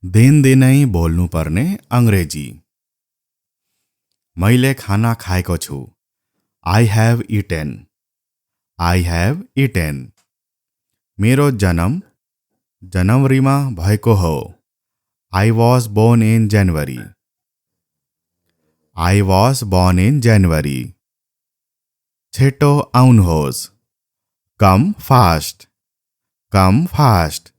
दिनै बोल्नुपर्ने अङ्ग्रेजी। मैले खाना खाएको छु। I have eaten. I have eaten. मेरो जन्म जनवरीमा भएको हो। I was born in January. I was born in January. छिटो आउनुहोस्। Come fast. Come fast.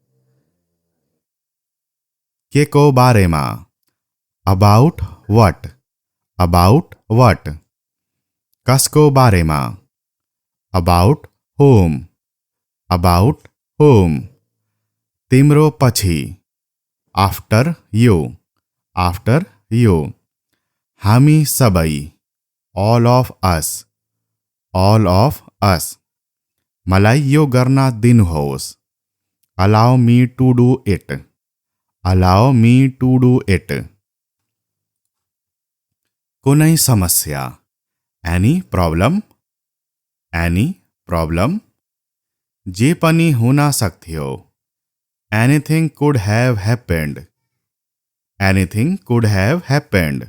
के को बारेमा? About what? About what? कसको बारेमा? About whom? About whom? तिम्रो पछि? After you. After you. हामी सबै? All of us. All of us. मलाई यो गर्न दिनुहोस्। Allow me to do it. Allow me to do it. कुनै समस्या? Any problem? Any problem? जे पनि हुन सक्थ्यो। Anything could have happened. Anything could have happened.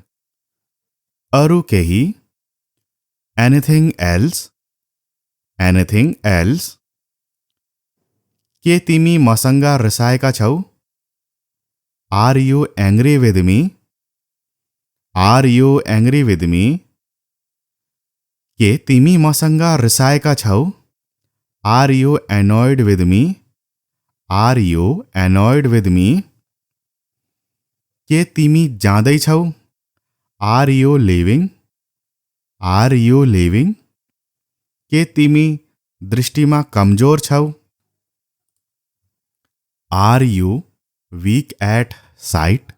अरू केही? Anything else? Anything else? के तिमी मसँग रिसाएका छौ? Are you angry with me? Are you angry with me? के तिमी मसँग रिसाएका छौ? Are you annoyed with me? Are you annoyed with me? के तिमी जाँदैछौ? Are you leaving? Are you leaving? के तिमी दृष्टिमा कमजोर छौ? Are you weak at sight?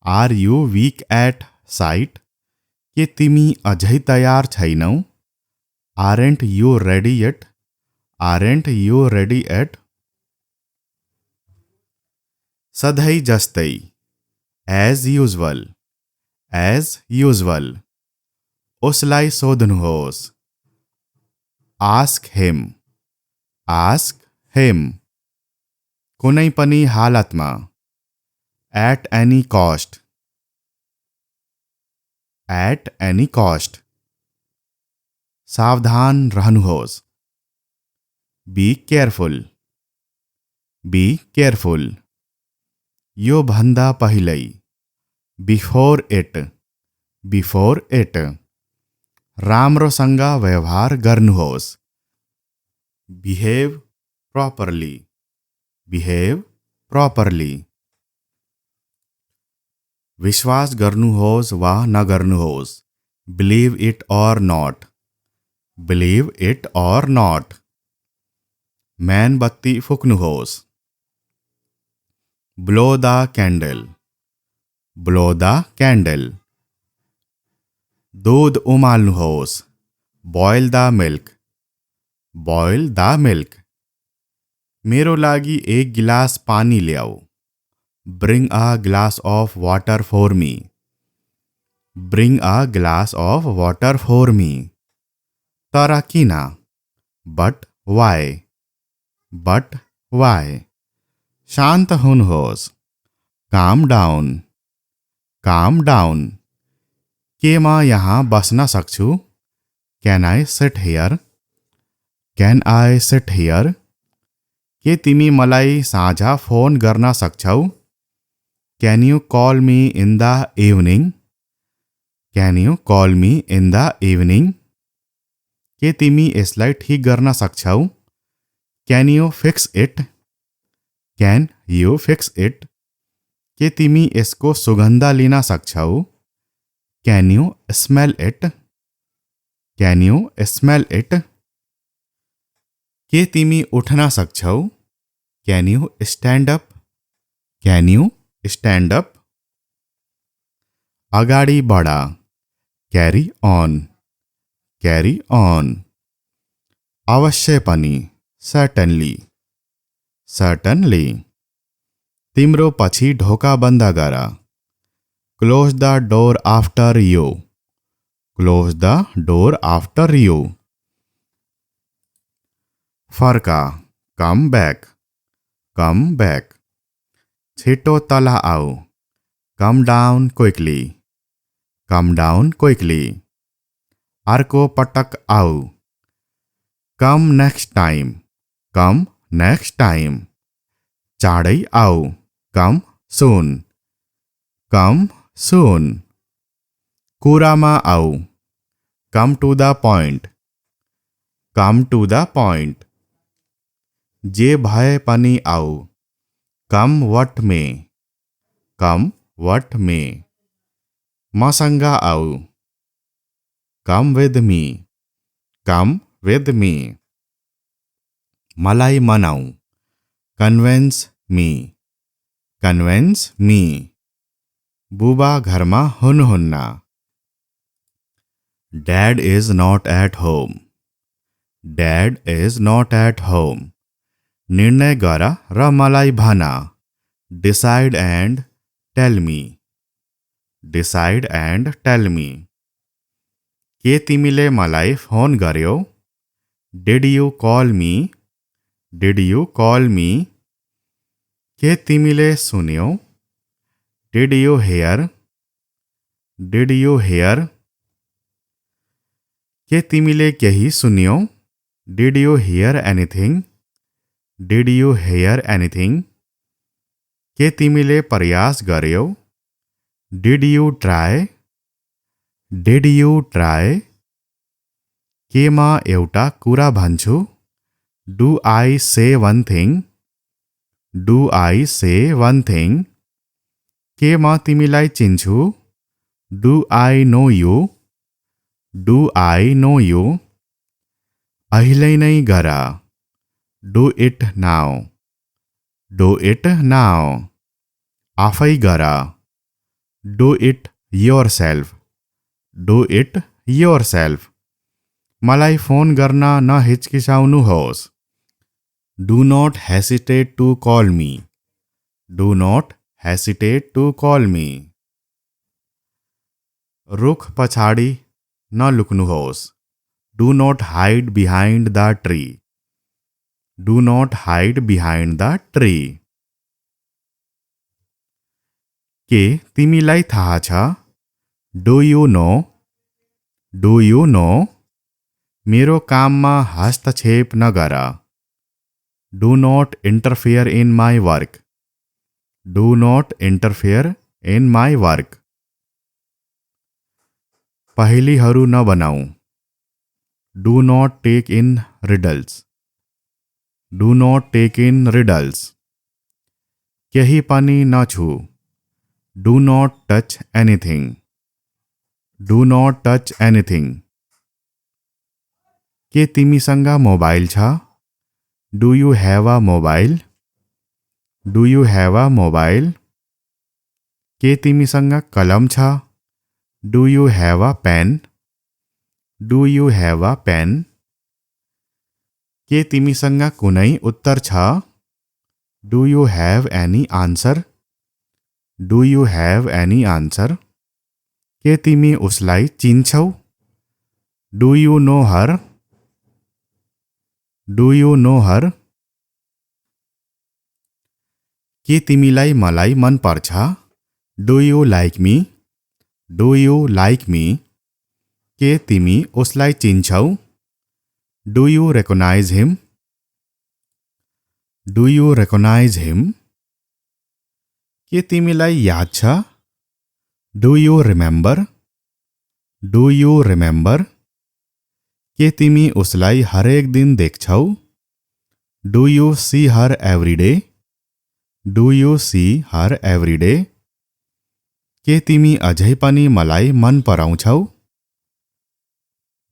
Are you weak at sight? के तिमी अझै तयार छैनौ? Aren't you ready yet? Aren't you ready yet? सधैँ जस्तै. As usual. As usual. उसलाई सोध्नुहोस्. Ask him. Ask him. कुनै पनि हालतमा. At any cost. At any cost. सावधान रहनुहोस्. Be careful. Be careful. यो भन्दा पहिल्यै. Before it. Before it. राम्रोसँग व्यवहार गर्नुहोस्. Behave properly. Behave properly. विश्वास गर्नुहोस् वा नगर्नुहोस्. Believe it or not. Believe it or not. मेणबत्ती फुक्नुहोस्. Blow the candle. Blow the candle. दूध उमाल्नुहोस्. Boil the milk. Boil the milk. मेरो लागि एक गिलास पानी ल्याऊ. Bring a glass of water for me. Bring a glass of water for me. तर किन? But why? But why? शान्त हुनुहोस्. Calm down. Calm down. के म यहाँ बस्न सक्छु? Can I sit here? Can I sit here? के तिमी मलाई साँझ फोन गर्न सक्छौ? Can you call me in the evening? Can you call me in the evening? के तिमी यसलाई ठिक गर्न सक्छौ? Can you fix it? Can you fix it? के तिमी यसको सुगन्ध लिन सक्छौ? Can you smell it? Can you smell it? के तिमी उठ्न सक्छौ? Can you stand up? Can you stand up? अगाडि बढा. Carry on. Carry on. अवश्य पनि. Certainly. Certainly. तिम्रो पछि ढोका बन्द गर. Close the door after you. Close the door after you. फर्का. Come back. Come back. छिटो तल आऊ, come down quickly, come down quickly. अर्को पटक आऊ, come next time, come next time. चाँडै आऊ, कम सुन, कम सुन। कुरामा आऊ, come to the point, come to the point. जे भए पनि आऊ, come what may, come what may. मसँग आऊ, come with me, come with me. मलाई मनाऊ, कन्भिन्स मी, कन्भिन्स मी। बुबा घरमा हुनुहुन्न, dad is not at home, dad is not at home. निर्णय गर र मलाई भन, decide and tell me, decide and tell me. के तिमीले मलाई फोन गर्यौ, did you call me, did you call me. के तिमीले सुन्यौ, did you hear, did you hear. के तिमीले केही सुन्यौ, did you hear anything, did you hear anything. के तिमीले प्रयास गर्यौ, did you try, did you try. के म एउटा कुरा भन्छु, डु आई से वन थिङ, डु आई से वन थिङ। के म तिमीलाई चिन्छु, do I know you, do I know you. अहिले नै गर, do it now, do it now. आफै गर, do it yourself, do it yourself. मलाई फोन गर्न नहिचकिचाउनुहोस्, do not hesitate to call me, do not hesitate to call me. रुख पछाडि नलुक्नुहोस्, do not hide behind the tree, do not hide behind the tree. के तिमीलाई थाहा छ, do you know, do you no. मेरो काममा हस्तक्षेप नगर, do not interfere in my work, do not interfere in my work. पहेलीहरू नबनाऊ, do not take in riddles, do not take in riddles. केही पनि नछु, do not touch anything, do not touch anything. के तिमीसँग मोबाइल छ, do you have a mobile, do you have a mobile. के तिमीसँग कलम छ, do you have a pen, do you have a pen. के तिमीसँग कुनै उत्तर छ, do you have any answer, do you have any answer. के तिमी उसलाई चिन्छौ, do you know her, do you know her. के तिमीलाई मलाई मन पर्छ, do you like me, do you like me. के तिमी उसलाई चिन्छौ, do you recognise him, do you recognise him. के तिमीलाई याद छ, do you remember, do you remember. के तिमी उसलाई हरेक दिन देख्छौ, do you see her every day, do you see her every day. के तिमी अझै पनि मलाई मन पराउँछौ,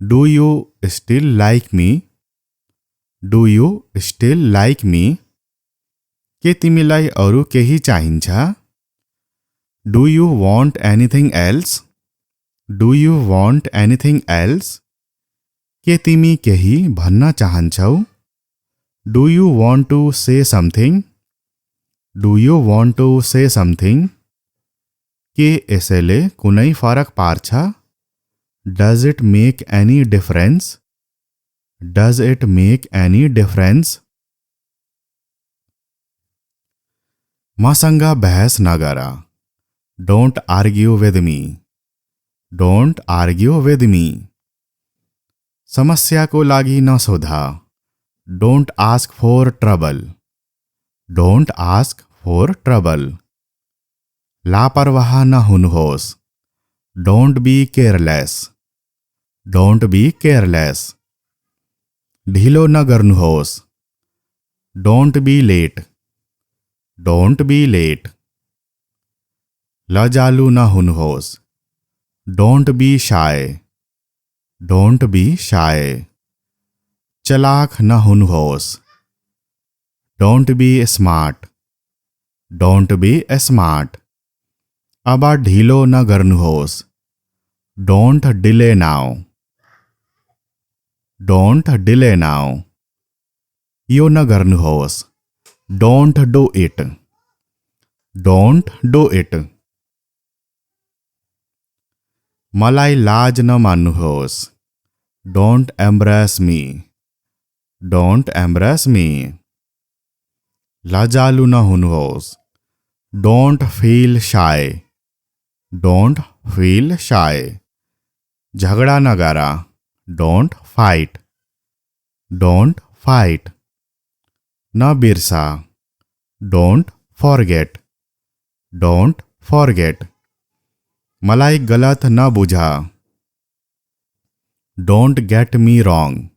do you still like me, do you still like me. के तिमीलाई अरू केही चाहिन्छ, do you want anything else, do you want anything else. के तिमी केही भन्न चाहन्छौ, do you want to say something, do you want to say something. के यसले कुनै फरक पार्छ, does it make any difference, does it make any difference. मसँग बहस नगर। Don't argue with me. Don't argue with me. समस्या को लागि नसोधा। Don't ask for trouble. Don't ask for trouble. लापरवाह न हुनुहोस्। Don't be careless. Don't be careless. ढिलो न गर्नुहोस्। Don't be late. Don't be late. लजालु न हुनुहोस्। Don't be shy. Don't be shy. चलाक न हुनुहोस्। Don't be smart. Don't be smart. अब ढिलो न गर्नुहोस्। Don't delay now. Don't delay now. यो न गर्नुहोस्। Don't do it. Don't do it. मलाई लाज न मान्नुहोस्। Don't embrace me. Don't embrace me. लजालु न हुनुहोस्। Don't feel shy. Don't feel shy. झगड़ा न करा। Don't fight. Don't fight. न बिरसा। Don't forget. Don't forget. मलाई गलत न बुझा। Don't get me wrong.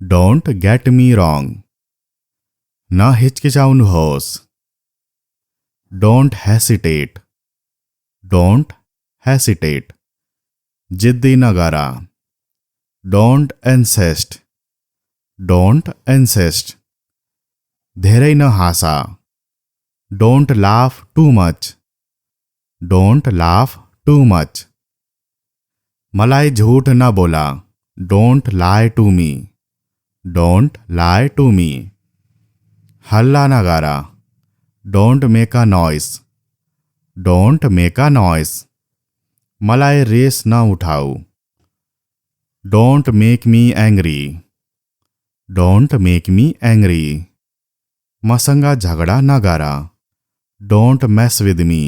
Don't get me wrong. न हिचकिचाउनुहोस्। Don't hesitate. Don't hesitate. जिद्दी न गरा। Don't insist. Don't insist. धेरै न हाँसा। Don't laugh too much. Don't laugh too much. मलाई झूठ न बोला। Don't lie to me. Don't lie to me. हल्ला न करा। Don't make a noise. Don't make a noise. मलाई रेस न उठाऊ। Don't make me angry. Don't make me angry. मसँग झगड़ा न करा। Don't mess with me.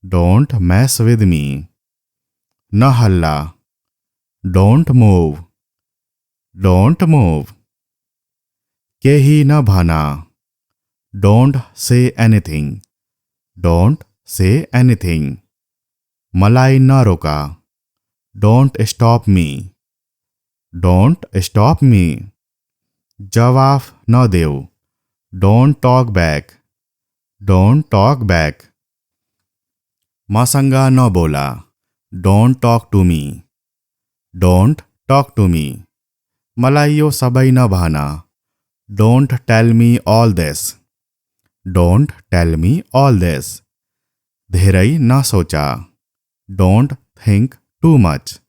Don't mess with me. न हल्ला। Don't move. Don't move. केही न भना। Don't say anything. Don't say anything. मलाई न रोका। Don't stop me. Don't stop me. जवाब न देऊ। Don't talk back. Don't talk back. मसँग न बोला। Don't talk to me. Don't talk to me. मलाई यो सबै न भन। Don't tell me all this. Don't tell me all this. धेरै न सोचा। Don't think too much.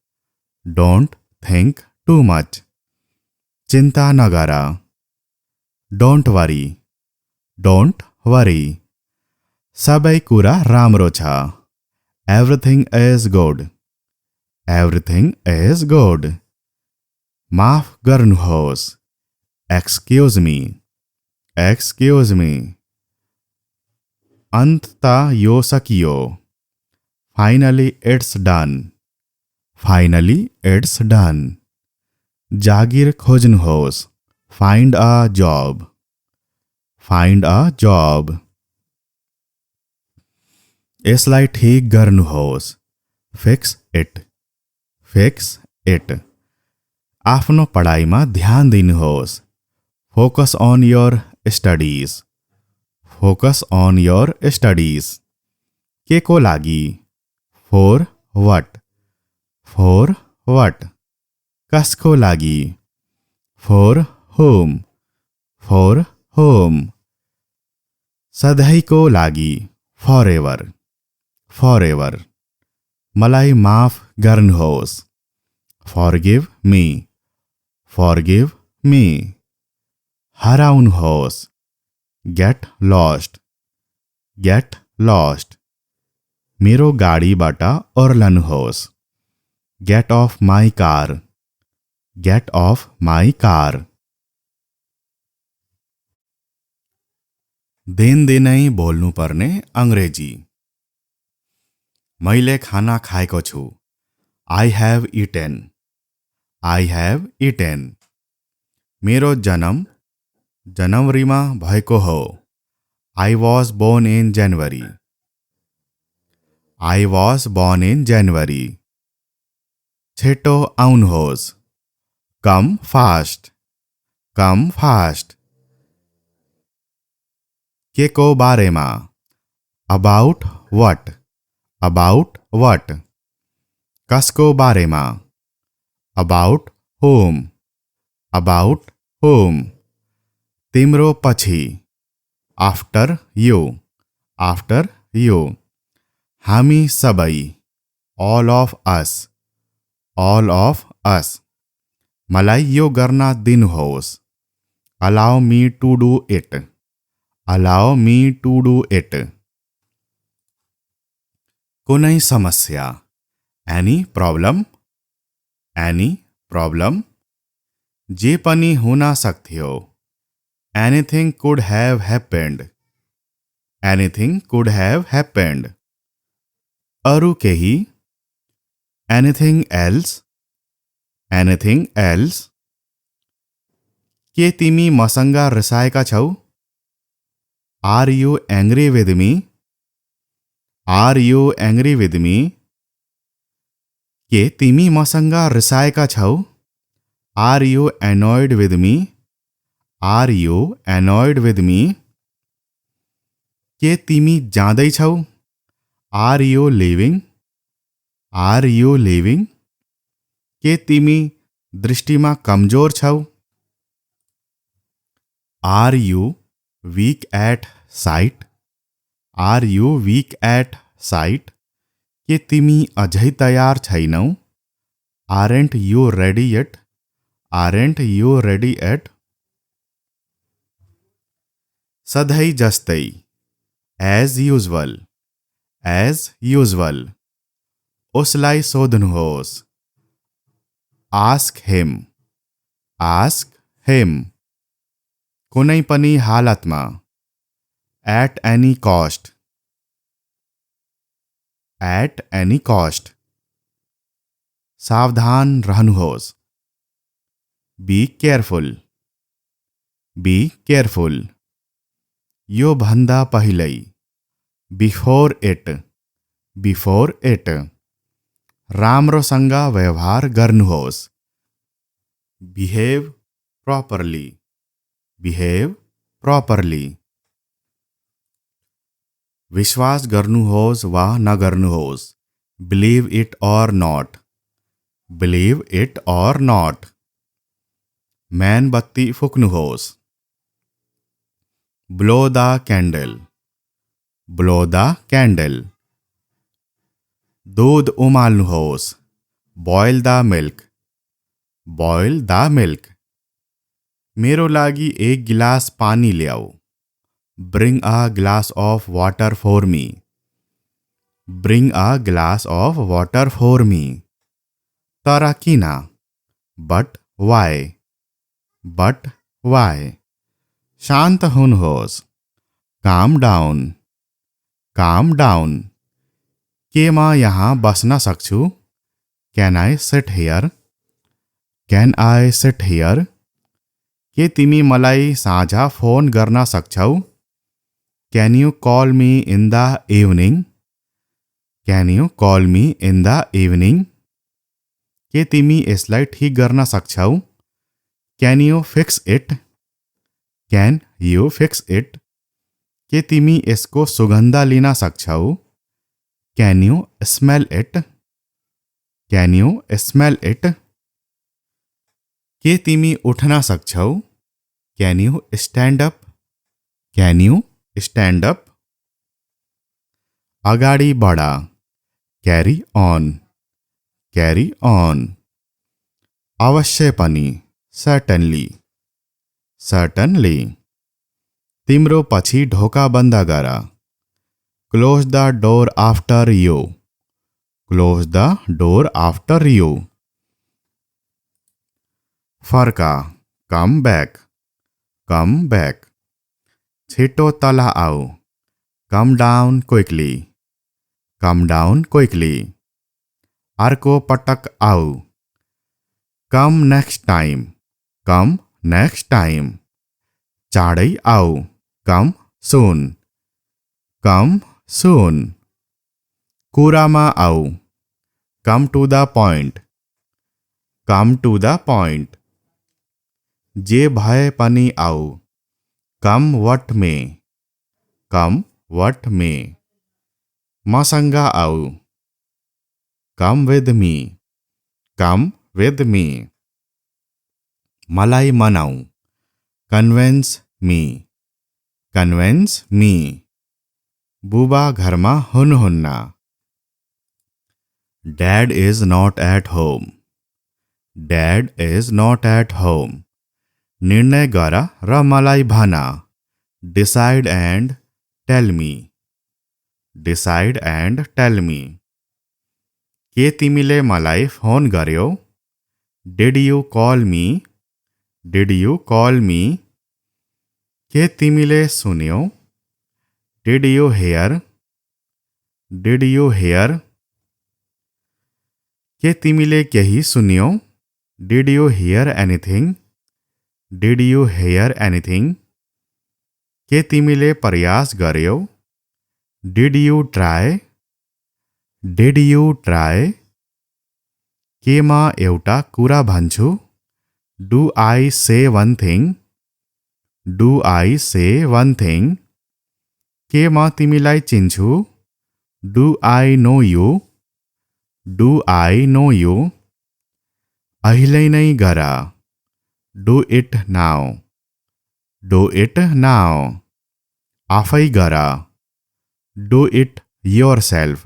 Don't think too much. चिंता न करा। Don't worry. Don't worry. सबै कुरा राम्रो छ। Everything is good. Everything is good. माफ गर्नुहोस्। Excuse me. Excuse me. अन्ततः यो सकियो। Finally it's done. Finally it's done. जागिर खोज्नुहोस्। Find a job. Find a job. यसलाई ठीक गर्नुहोस्। Fix it. Fix it. आफ्नो पढाइमा ध्यान दिनुहोस्। Focus on your studies. Focus on your studies. के को लागि। For what. For what. कसको लागि। For home. For home. सधैँको लागि। Forever. Forever. मलाई माफ गर्नुहोस्। Forgive me. Forgive me. हराउनुहोस्। Get lost. Get lost. मेरो गाडीबाट ओर्लनुहोस्। Get off my car. Get off my car. दिनै बोल्नुपर्ने अङ्ग्रेजी। मैले खाना खाएको छु। I have eaten. I have eaten. मेरो जन्म जनवरीमा भएको हो। I was born in January. I was born in January. छिटो आउनुहोस्। Come fast. Come fast. के को बारेमा? About what. About what. कसको बारेमा? About whom. About whom. तिम्रो पछि। After you. After you. हामी सबै। All of us. All of us. मलाई यो गर्न दिनुहोस्। Allow me to do it. Allow me to do it. कुनै समस्या? Any problem. Any problem. जे पनि हुन सक्थ्यो। Anything could have happened. Anything could have happened. अरू केही? Anything else. Anything else. के तिमी मसँग रिसाएका छौ? Are you angry with me? Are you angry with me? के तिमी मसँग रिसाएका छौ? Are you annoyed with me? Are you annoyed with me? के तिमी जाँदैछौ? Are you leaving? Are you leaving? के तिमी दृष्टिमा कमजोर छौ? Are you weak at sight? Are you weak at sight? के तिमी अझै तयार छैनौ? Aren't you ready yet? Aren't you ready yet? सधैँ जस्तै। As usual. As usual. उसलाई सोध्नुहोस्। Ask him. Ask him. कुनै पनि हालतमा। At any cost. At any cost. सावधान रहनुहोस्। Be careful. Be careful. यो भन्दा पहिल्यै। Before it. Before it. राम्रोसँग व्यवहार गर्नुहोस्। Behave properly. Behave properly. विश्वास गर्नुहोस् वा नगर्नुहोस्। Believe it or not. Believe it or not. मेणबत्ती फुक्नुहोस्। Blow the candle. Blow the candle. दूध उमाल्नुहोस्। Boil the milk. Boil the milk. मेरो लागि एक गिलास पानी ल्याऊ। Bring a glass of water for me. Bring a glass of water for me. तर किन? But why. But why. शान्त हुनुहोस्। Calm down. Calm down. के म यहाँ बस्न सक्छु? Can I sit here? Can I sit here? के तिमी मलाई साँझ फोन गर्न सक्छौ? Can you call me in the evening? Can you call me in the evening? के तिमी यसलाई ठिक गर्न सक्छौ? Can you fix it? Can you fix it? के तिमी यसको सुगन्ध लिन सक्छौ? Can you smell it? Can you smell it? के तिमी उठ्न सक्छौ? Can you stand up? Can you stand up? अगाडि बढ। Carry on. Carry on. अवश्य पनि। सर्टनली। सर्टनली। तिम्रो पछि ढोका बन्द गर। Close the door after you. Close the door after you. फर्का। Come back. Come back. छिटो तल आऊ, come down quickly, come down quickly. अर्को पटक आऊ, come next time, come next time. चाँडै आऊ, कम सुन, कम सुन। कुरामा आऊ, come to the point, come to the point. जे भए पनि आऊ, come what may, come what may. मसँग आऊ, come with me, come with me. मलाई मनाऊ, कन्भिन्स मी, कन्भिन्स मी। बुबा घरमा हुनुहुन्न, dad is not at home, dad is not at home. निर्णय गर र मलाई भन, decide and tell me, decide and tell me. के तिमीले मलाई फोन गर्यौ, did you call me, did you call me. के तिमीले सुन्यौ, did you hear, did you hear. के तिमीले केही सुन्यौ, did you hear anything, did you hear anything. के तिमीले प्रयास गर्यौ, did you try, did you try. के म एउटा कुरा भन्छु, डु आई से वन थिङ, डु आई से वन थिङ। के म तिमीलाई चिन्छु, do I know you, do I know you. अहिले नै गर, do it now, do it now. आफै गर, do it yourself,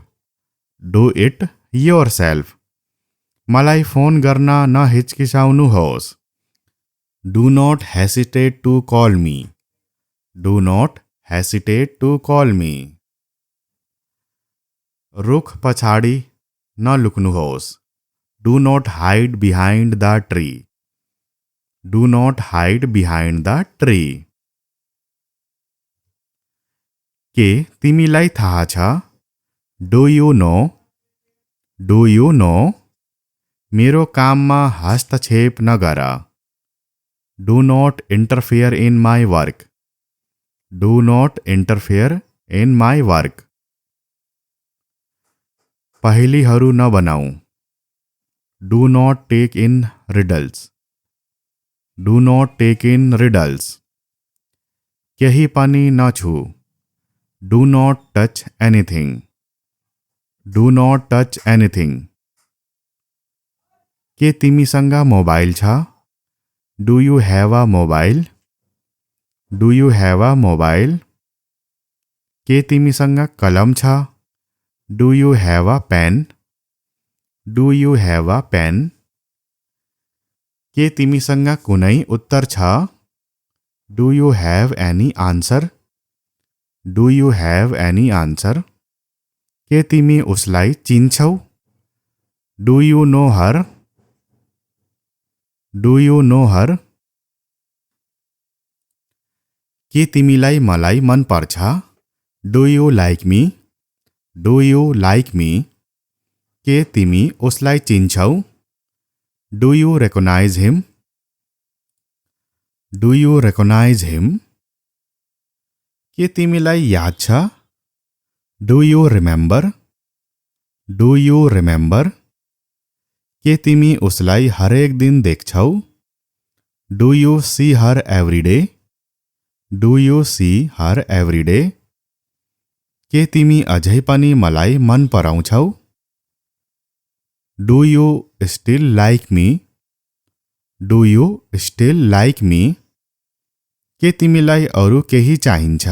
do it yourself. मलाई फोन गर्न नहिचकिचाउनुहोस्, do not hesitate to call me, do not hesitate to call me. रुख पछाडि नलुक्नुहोस्, do not hide behind the tree, do not hide behind the tree. के तिमीलाई थाहा छ, do you know, do you no. मेरो काममा हस्तक्षेप नगर, do not interfere in my work, do not interfere in my work. पहेलीहरू नबनाऊ, do not take in riddles, do not take in riddles. केही पनि नछु, do not touch anything, do not touch anything. के तिमीसँग मोबाइल छ, do you have a mobile, do you have a mobile. के तिमीसँग कलम छ, do you have a pen, do you have a pen. के तिमीसँग कुनै उत्तर छ, do you have any answer, do you have any answer. के तिमी उसलाई चिन्छौ, do you know her, do you know her. के तिमीलाई मलाई मन पर्छ, do you like me, do you like me. के तिमी उसलाई चिन्छौ, do you recognise him, do you recognise him. के तिमीलाई याद छ, do you remember, do you remember. के तिमी उसलाई हरेक दिन देख्छौ, do you see her every day, do you see her every day. के तिमी अझै पनि मलाई मन पराउँछौ, do you still like me, do you still like me. के तिमीलाई अरू केही चाहिन्छ,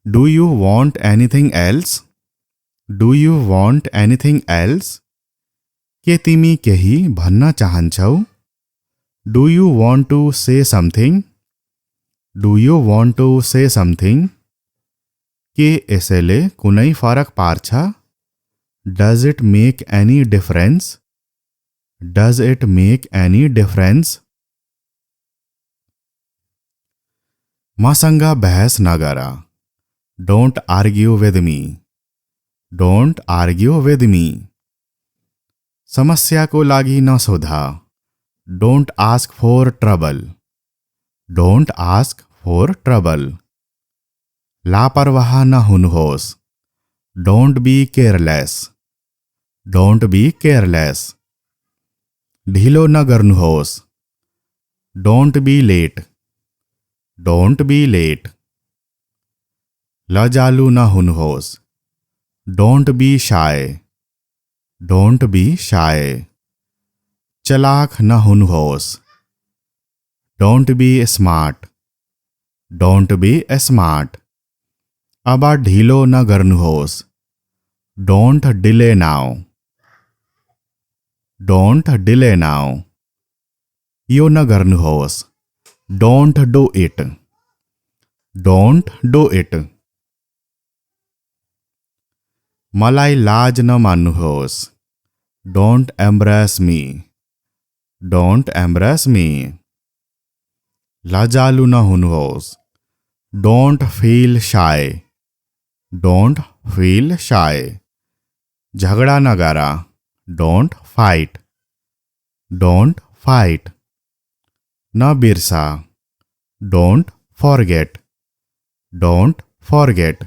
do you want anything else, do you want anything else. के तिमी केही भन्न चाहन्छौ, do you want to say something, do you want to say something. के यसले कुनै फरक पार्छ, does it make any difference, does it make any difference. मसँग बहस नगरा। Don't argue with me. Don't argue with me. समस्या को लागि नसोधा। Don't ask for trouble. Don't ask for trouble. लापरवाह न हुनुहोस्। Don't be careless. Don't be careless. ढिलो न गर्नुहोस्। Don't be late. Don't be late. लजालु न हुनुहोस्। Don't be shy. Don't be shy. चलाक न हुनुहोस्। Don't be smart. Don't be smart. अब ढिलो न गर्नुहोस्। Don't delay now. Don't delay now. यो न गर्नुहोस्। Don't do it. Don't do it. मलाई लाज न मान्नुहोस्। Don't embrace me. Don't embrace me. लजालु न हुनुहोस्। Don't feel shy. Don't feel shy. झगड़ा न गरा। Don't fight. Don't fight. न बिरसा। Don't forget. Don't forget.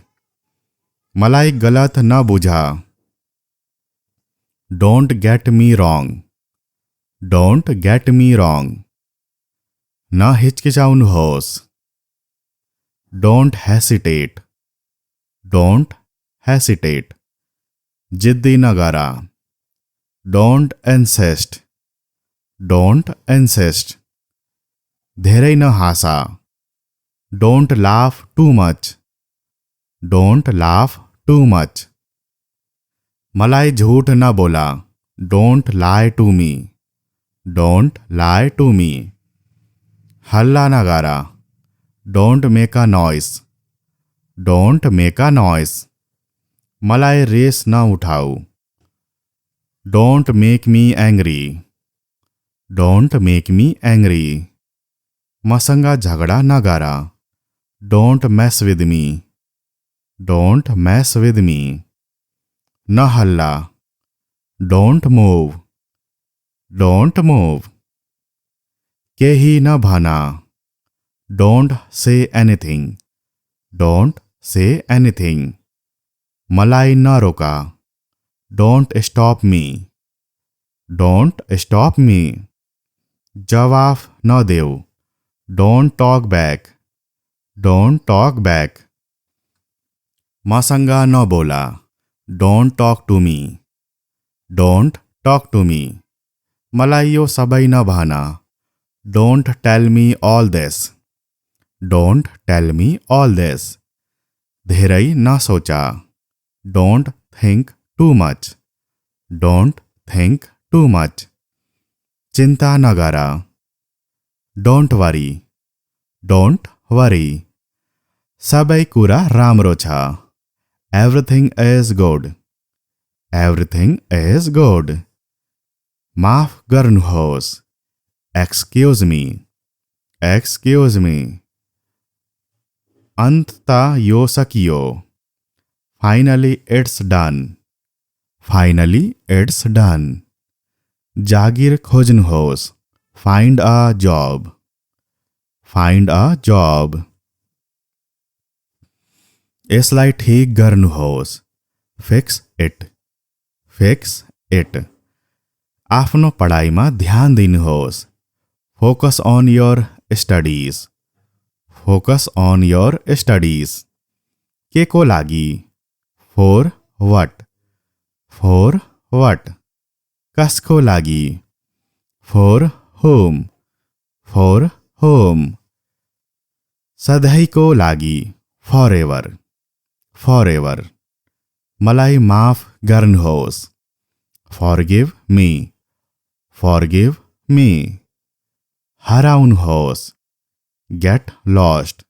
मलाई गलत न बुझा। Don't get me wrong. Don't get me wrong. न हिचकिचाउनुहोस्। Don't hesitate. Don't hesitate. जिद्दी न गरा। Don't insist. Don't insist. धेरै न हाँसा। Don't laugh too much. Don't laugh too much. मलाई झूठ न बोला। Don't lie to me. Don't lie to me. हल्ला न गरा। Don't make a noise. Don't make a noise. मलाई रेस न उठाऊ। Don't make me angry. Don't make me angry. मसँग झगड़ा न गरा। Don't mess with me. Don't mess with me. न हल्ला। Don't move. Don't move. केही न भना। Don't say anything. Don't say anything. मलाई न रोका। Don't stop me. Don't stop me. जवाफ न देऊ। Don't talk back. Don't talk back. मसँग न बोला। Don't talk to me. Don't talk to me. मलाई यो सबै न भना। Don't tell me all this. Don't tell me all this. धेरै न सोचा। Don't think too much. Don't think too much. चिंता न गरा। Don't worry. Don't worry. सबै कुरा राम्रो छ। Everything is good. Everything is good. माफ गर्नुहोस्। Excuse me. Excuse me. अन्ततः यो सकियो। Finally it's done. Finally it's done. जागिर खोज्नुहोस्। Find a job. Find a job. यसलाई ठीक गर्नुहोस्। Fix it. Fix it. आफ्नो पढाइमा ध्यान दिनुहोस्। Focus on your studies. Focus on your studies. के को लागि। For what. For what. कसको लागि। For home. For home. सधैँको लागि। Forever. Forever. मलाई माफ गर्नुहोस्। Forgive me. Forgive me. हराउनुहोस्। Get lost.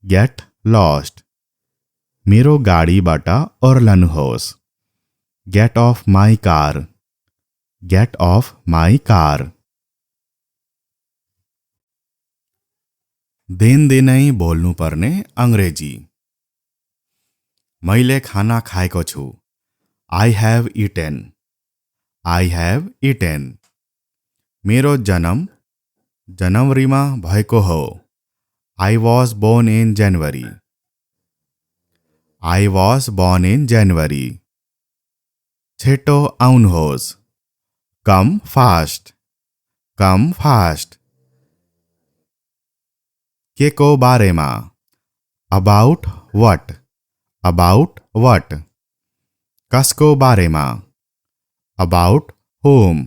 Get lost. मेरो गाडीबाट ओर्लनुहोस्। Get off my car. Get off my car. दिनै बोल्नुपर्ने अङ्ग्रेजी। मैले खाना खाएको छु। I have eaten. I have eaten. मेरो जन्म जनवरीमा भएको हो। I was born in January. I was born in January. छिटो आउनुहोस्। Come fast. Come fast. के को बारेमा? About what? About what? कसको बारेमा? About whom?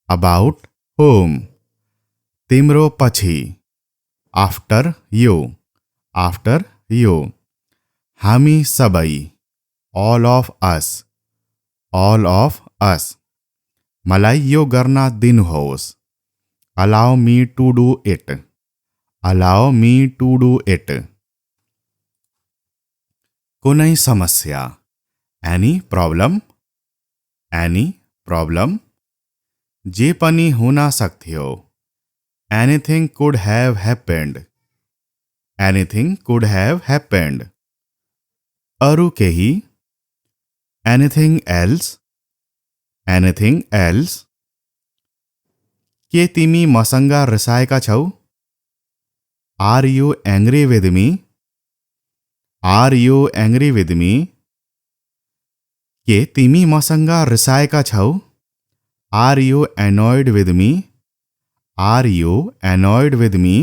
About whom? तिम्रो पछि। After you. After you. हामी सबै। All of us. All of us. मलाई यो गर्न दिनुहोस्। Allow me to do it. Allow me to do it. कुनै समस्या। Any problem? Any problem? जे पनि हुन सक्थ्यो। Anything could have happened. Anything could have happened. अरू केही? Anything else? Anything else? के तिमी मसँग रिसाएका छौ? Are you angry with me? Are you angry with me? के तिमी मसँग रिसाएका छौ? Are you annoyed with me? Are you annoyed with me?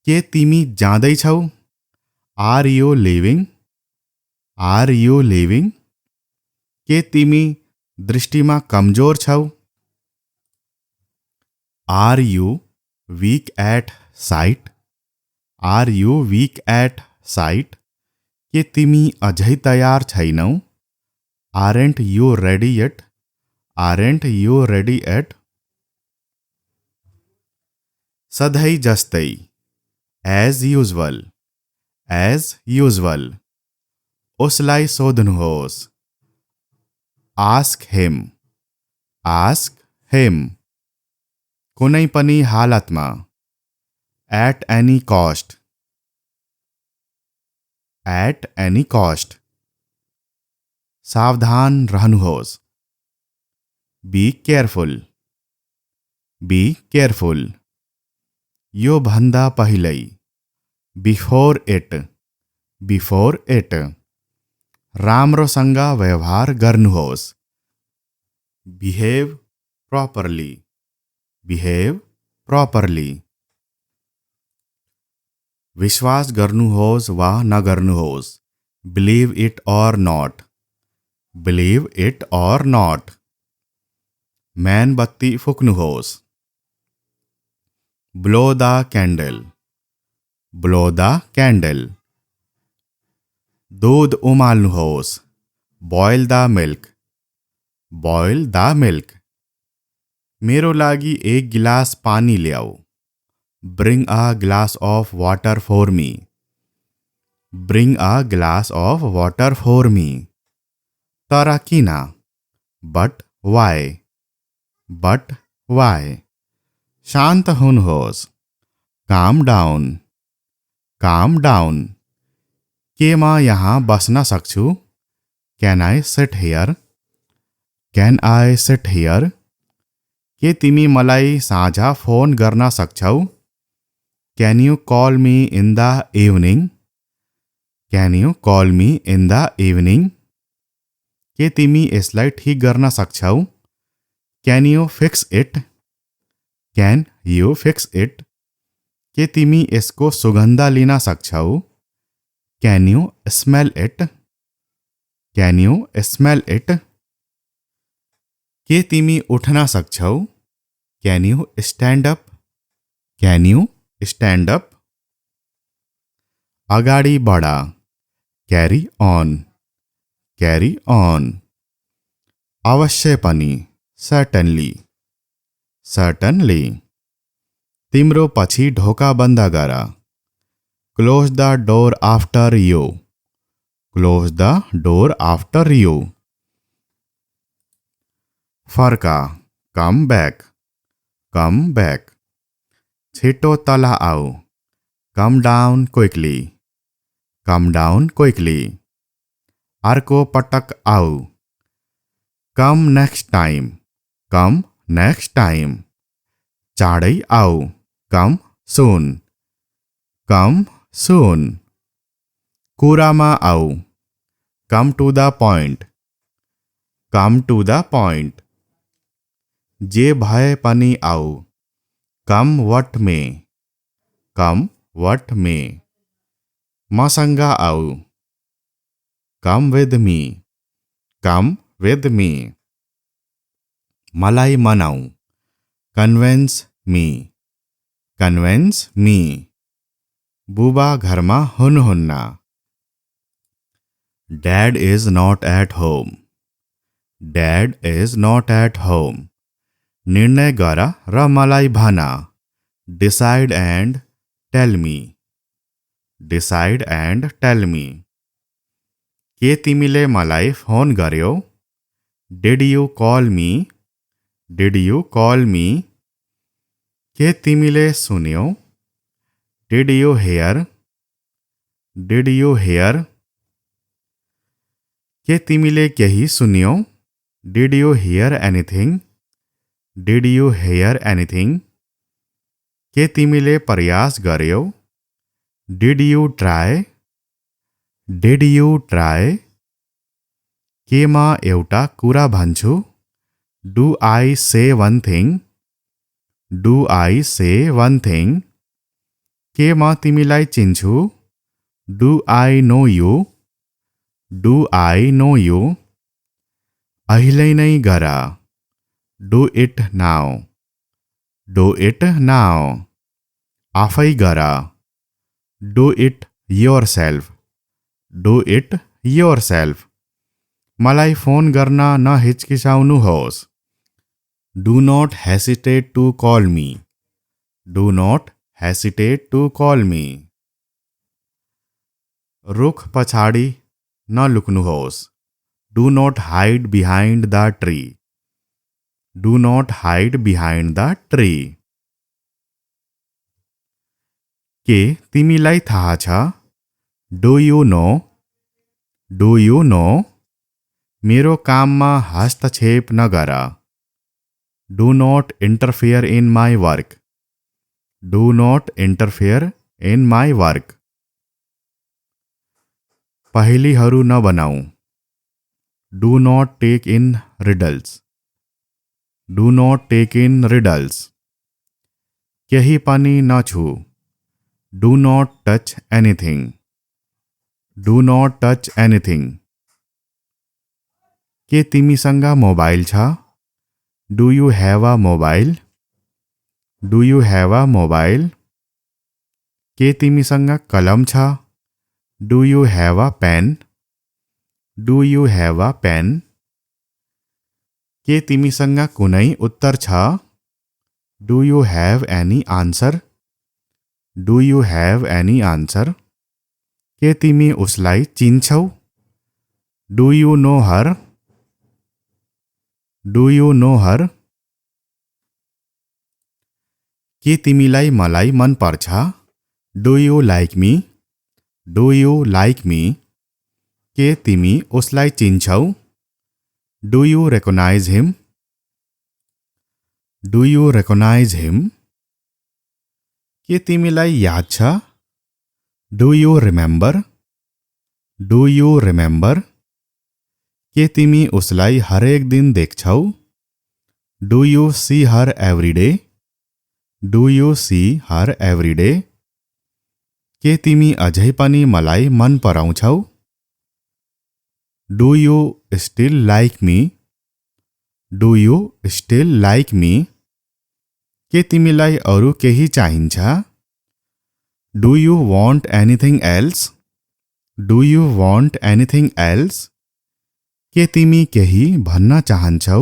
के तिमी जाँदैछौ? Are you leaving? Are you leaving? के तिमी दृष्टिमा कमजोर छौ? Are you weak at sight? Are you weak at sight? के तिमी अझै तयार छैनौ? Aren't you ready yet? Aren't you ready yet? सधैँ जस्तै। As usual. As usual. उसलाई सोध्नुहोस्। Ask him. Ask him. कुनै पनि हालतमा। At any cost. At any cost. सावधान रहनुहोस्। Be careful. Be careful. यो भन्दा पहिल्यै। Before it. Before it. राम्रोसँग व्यवहार गर्नुहोस्। Behave properly. Behave properly. विश्वास गर्नुहोस् वा नगर्नुहोस्। Believe it or not. Believe it or not. मेणबत्ती फुक्नुहोस्। Blow the candle. Blow the candle. दूध उमाल्नुहोस्। Boil the milk. Boil the milk. मेरो लागि एक गिलास पानी ल्याऊ। Bring a glass of water for me. Bring a glass of water for me. तर किन? But why? But why? शान्त हुनुहोस्। Calm down. Calm down. के म यहाँ बस्न सक्छु? Can I sit here? Can I sit here? के तिमी मलाई साँझ फोन गर्न सक्छौ? Can you call me in the evening? Can you call me in the evening? के तिमी यसलाई ठिक गर्न सक्छौ? Can you fix it? Can you fix it? के तिमी यसको सुगन्ध लिन सक्छौ? Can you smell it? Can you smell it? के तिमी उठ्न सक्छौ? Can you stand up? Can you stand up? अगाडि बढा। Carry on. Carry on. अवश्य पनि। Certainly. Certainly. तिम्रो पछि ढोका बन्द गर। Close the door after you. Close the door after you. फर्का। Come back. Come back. छिटो तल आऊ, come down quickly, come down quickly. अर्को पटक आऊ, come next time, come next time. चाँडै आऊ, कम सुन, कम सुन। कुरामा आऊ, come to the point, come to the point. जे भए पनि आऊ, come what may, come what may. मसँग आऊ, come with me, come with me. मलाई मनाऊ, कन्भिन्स मी, कन्भिन्स मी। बुबा घरमा हुनुहुन्न, dad is not at home, dad is not at home. निर्णय गर र मलाई भन, decide and tell me, decide and tell me. के तिमीले मलाई फोन गर्यौ, did you call me, did you call me. के तिमीले सुन्यौ, did you hear, did you hear. के तिमीले केही सुन्यौ, did you hear anything, did you hear anything. के तिमीले प्रयास गर्यौ, did you try, did you try. के म एउटा कुरा भन्छु, डु आई से वन थिङ, डु आई से वन थिङ। के म तिमीलाई चिन्छु, do I know you, do I know you. अहिले नै गर, do it now, do it now. आफै गर, do it yourself, do it yourself. मलाई फोन गर्न नहिचकिचाउनुहोस्, do not hesitate to call me, do not hesitate to call me. रुख पछाडि नलुक्नुहोस्, do not hide behind the tree, do not hide behind the tree. के तिमीलाई थाहा छ, do you know, do you no. मेरो काममा हस्तक्षेप नगर, do not interfere in my work, do not interfere in my work. पहेलीहरू नबनाऊ, do not take in riddles, do not take in riddles. केही पनि नछु, do not touch anything, do not touch anything. के तिमीसँग मोबाइल छ, do you have a mobile, do you have a mobile. के तिमीसँग कलम छ, do you have a pen, do you have a pen. के तिमीसँग कुनै उत्तर छ, do you have any answer, do you have any answer. के तिमी उसलाई चिन्छौ, do you know her, do you know her. के तिमीलाई मलाई मन पर्छ, do you like me, do you like me. के तिमी उसलाई चिन्छौ, do you recognise him, do you recognise him. के तिमीलाई याद छ, do you remember, do you remember. के तिमी उसलाई हरेक दिन देख्छौ, do you see her every day, do you see her every day. के तिमी अझै पनि मलाई मन पराउँछौ, do you still like me, do you still like me. के तिमीलाई अरू केही चाहिन्छ, do you want anything else, do you want anything else. के तिमी केही भन्न चाहन्छौ,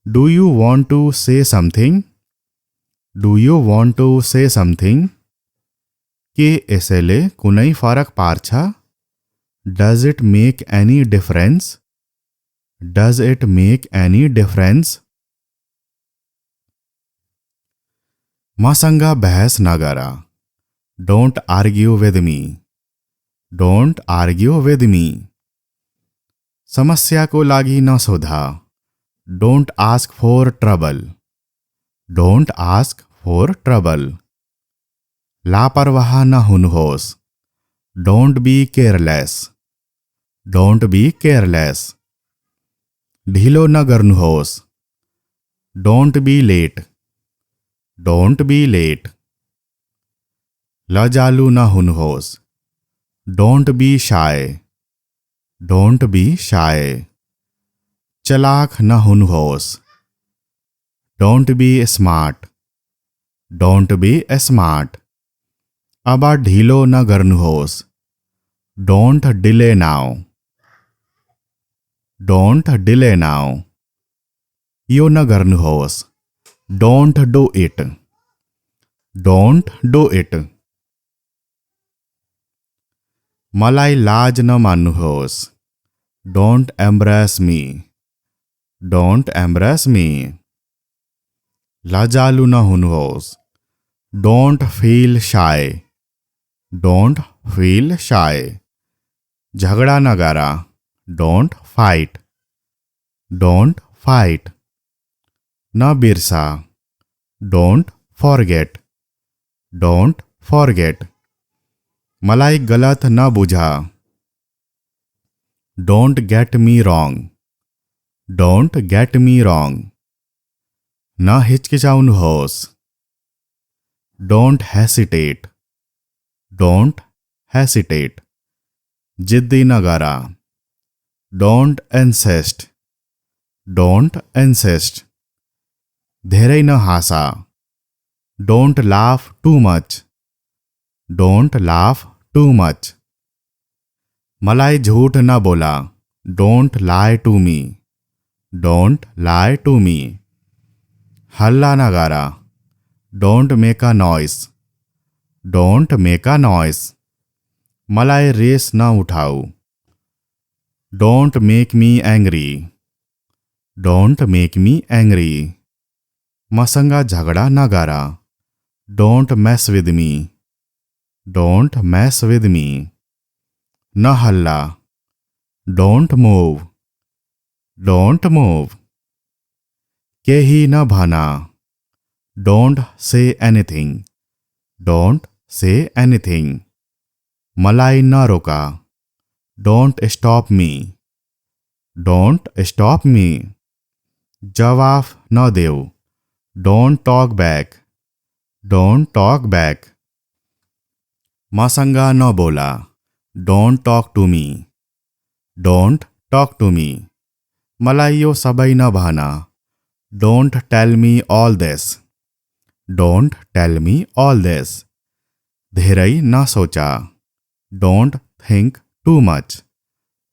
do you want to say something, do you want to say something. के यसले कुनै फरक पार्छ, does it make any difference, does it make any difference. मसँग बहस नगर। Don't argue with me. Don't argue with me. समस्या को लागि नसोधा। Don't ask for trouble. Don't ask for trouble. लापरवाह न हुनुहोस्। Don't be careless. Don't be careless. ढिलो न गर्नुहोस्। Don't be late. Don't be late. लजालु न हुनुहोस्। Don't be shy. Don't be shy. चलाक न हुनुहोस्। Don't be smart. Don't be smart. अब ढिलो न गर्नुहोस्। Don't delay now. Don't delay now. यो न गर्नुहोस्। Don't do it. Don't do it. मलाई लाज न मान्नुहोस्। Don't embrace me. Don't embrace me. लजालु न हुनुहोस्। Don't feel shy. Don't feel shy. झगड़ा न करा। Don't fight. Don't fight. न बिरसा। Don't forget. Don't forget. मलाई गलत न बुझा। Don't get me wrong. Don't get me wrong. न हिचकिचाउनुहोस्। Don't hesitate. Don't hesitate. जिद्दी न गरा। Don't insist. Don't insist. धेरै न हाँसा। Don't laugh too much. Don't laugh too much. मलाई झूठ न बोला। Don't lie to me. Don't lie to me. हल्ला न करा। Don't make a noise. Don't make a noise. मलाई रेस न उठाऊ। Don't make me angry. Don't make me angry. मसँग झगड़ा न करा। Don't mess with me. Don't mess with me. न हल्ला। Don't move. Don't move. केही न भना। Don't say anything. Don't say anything. मलाई न रोका। Don't stop me. Don't stop me. जवाब न देऊ। Don't talk back. Don't talk back. मसँग न बोला। Don't talk to me. Don't talk to me. मलाई यो सबै न भन। Don't tell me all this. Don't tell me all this. धेरै न सोचा। Don't think too much.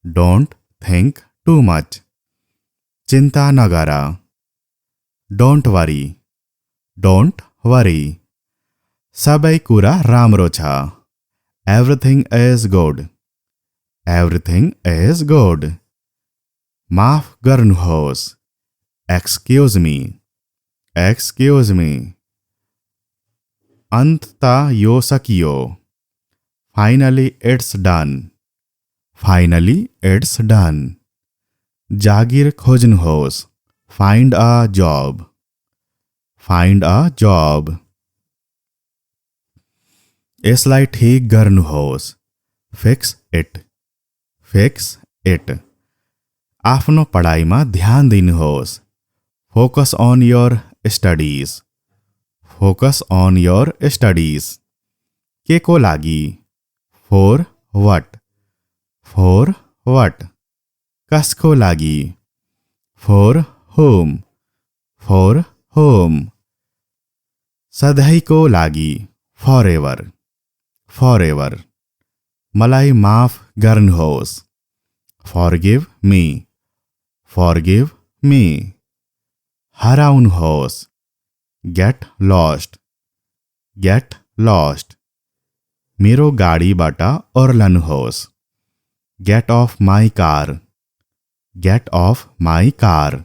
Don't think too much. चिंता न गरा। Don't worry. Don't worry. सबै कुरा राम्रो छ। Everything is good. Everything is good. माफ गर्नुहोस्। Excuse me. Excuse me. अन्ततः यो सकियो। Finally it's done. Finally it's done. जागिर खोज्नुहोस्। Find a job. Find a job. यसलाई ठीक गर्नुहोस्। Fix it. Fix it. आफ्नो पढाइमा ध्यान दिनुहोस्। Focus on your studies. Focus on your studies. के को लागि। For what. For what. कसको लागि। For home. For home. सधैँको लागि। फॉरएवर। फॉरएवर। मलाई माफ गर्नुहोस्। Forgive me. Forgive me. हराउनुहोस्। Get lost. Get lost. मेरो गाडीबाट ओर्लनुहोस्। Get off my car. Get off my car.